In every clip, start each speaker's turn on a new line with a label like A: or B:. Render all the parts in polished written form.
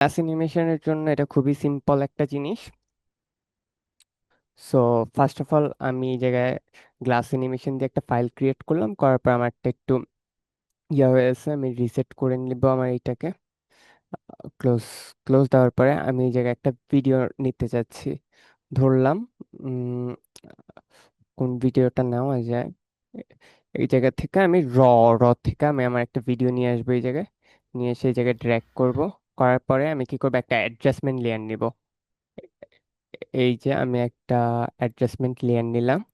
A: Glass অ্যানিমেশনের জন্য এটা খুবই সিম্পল একটা জিনিস। সো ফার্স্ট অফ অল আমি এই জায়গায় গ্লাস অ্যানিমেশন দিয়ে একটা ফাইল ক্রিয়েট করলাম, করার পর আমারটা একটু হয়েছে, আমি রিসেট করে নিব আমার এইটাকে। ক্লোজ ক্লোজ দেওয়ার পরে আমি এই জায়গায় একটা ভিডিও নিতে চাচ্ছি, ধরলাম। উম, কোন ভিডিওটা নেওয়া যায়? এ- এই জায়গা থেকে আমি র থেকে আমি আমার একটা ভিডিও নিয়ে আসবো এই জায়গায়, নিয়ে এসে এই জায়গায় ড্র্যাগ করব। করার পরে আমি কি করবো, একটা অ্যাডজাস্টমেন্ট লেয়ার নিব। এই যে আমি একটা অ্যাডজাস্টমেন্ট লেয়ার নিলাম।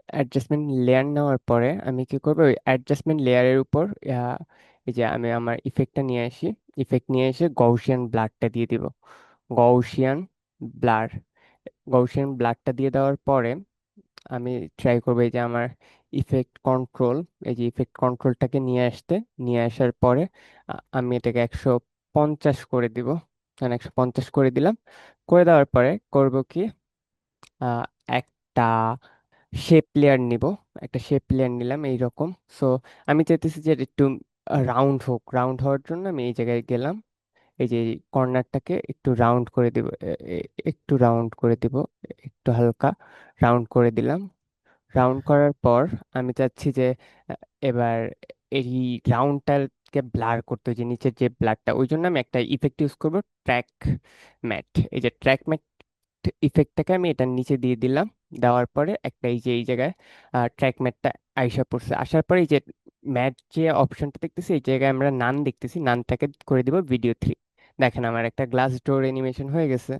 A: অ্যাডজাস্টমেন্ট লেয়ার নেওয়ার পরে আমি কি করবো, ওই অ্যাডজাস্টমেন্ট লেয়ারের উপর এই যে আমি আমার ইফেক্টটা নিয়ে আসি। ইফেক্ট নিয়ে এসে গaussian ব্লারটা দিয়ে দিব। গaussian ব্লার গaussian ব্লারটা দিয়ে দেওয়ার পরে আমি ট্রাই করবো এই যে আমার ইফেক্ট কন্ট্রোল, এই যে ইফেক্ট কন্ট্রোলটাকে নিয়ে আসতে। নিয়ে আসার পরে আমি এটাকে 150 করে দিব। 150 করে দিলাম। করে দেওয়ার পরে করব কি, আহ, একটা শেপ লেয়ার নিব। একটা শেপ লেয়ার নিলাম এইরকম। সো আমি চাইতেছি যে এটা একটু রাউন্ড হোক। রাউন্ড হওয়ার জন্য আমি এই জায়গায় গেলাম, এই যে কর্নারটাকে একটু রাউন্ড করে দিব। একটু রাউন্ড করে দিব, একটু হালকা রাউন্ড করে দিলাম। রাউন্ড করার পর আমি চাচ্ছি যে আহ, এবার এই রাউন্ডটাকে ব্লার করতে, যে নিচের যে ব্লারটা, ওই জন্য আমি একটা ইফেক্ট ইউজ করব, ট্র্যাক ম্যাট। এই যে ট্র্যাক ম্যাট ইফেক্টটাকে আমি এটার নিচে দিয়ে দিলাম। দেওয়ার পরে একটা এই যে এই জায়গায় ট্র্যাক ম্যাটটা আইসা পড়ছে। আসার পরে এই যে ম্যাট যে অপশনটা দেখতেছি, এই জায়গায় আমরা নান দেখতেছি, নানটাকে করে দিব ভিডিও 3। দেখেন আমার একটা গ্লাস ডোর অ্যানিমেশন হয়ে গেছে।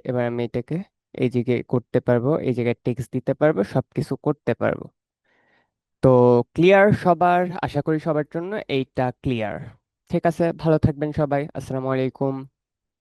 A: এবার আমি এটাকে এই জায়গায় করতে পারবো, এই জায়গায় টেক্সট দিতে পারবো, সবকিছু করতে পারবো। তো ক্লিয়ার সবার? আশা করি সবার জন্য এইটা ক্লিয়ার। ঠিক আছে, ভালো থাকবেন সবাই। আসসালামু আলাইকুম।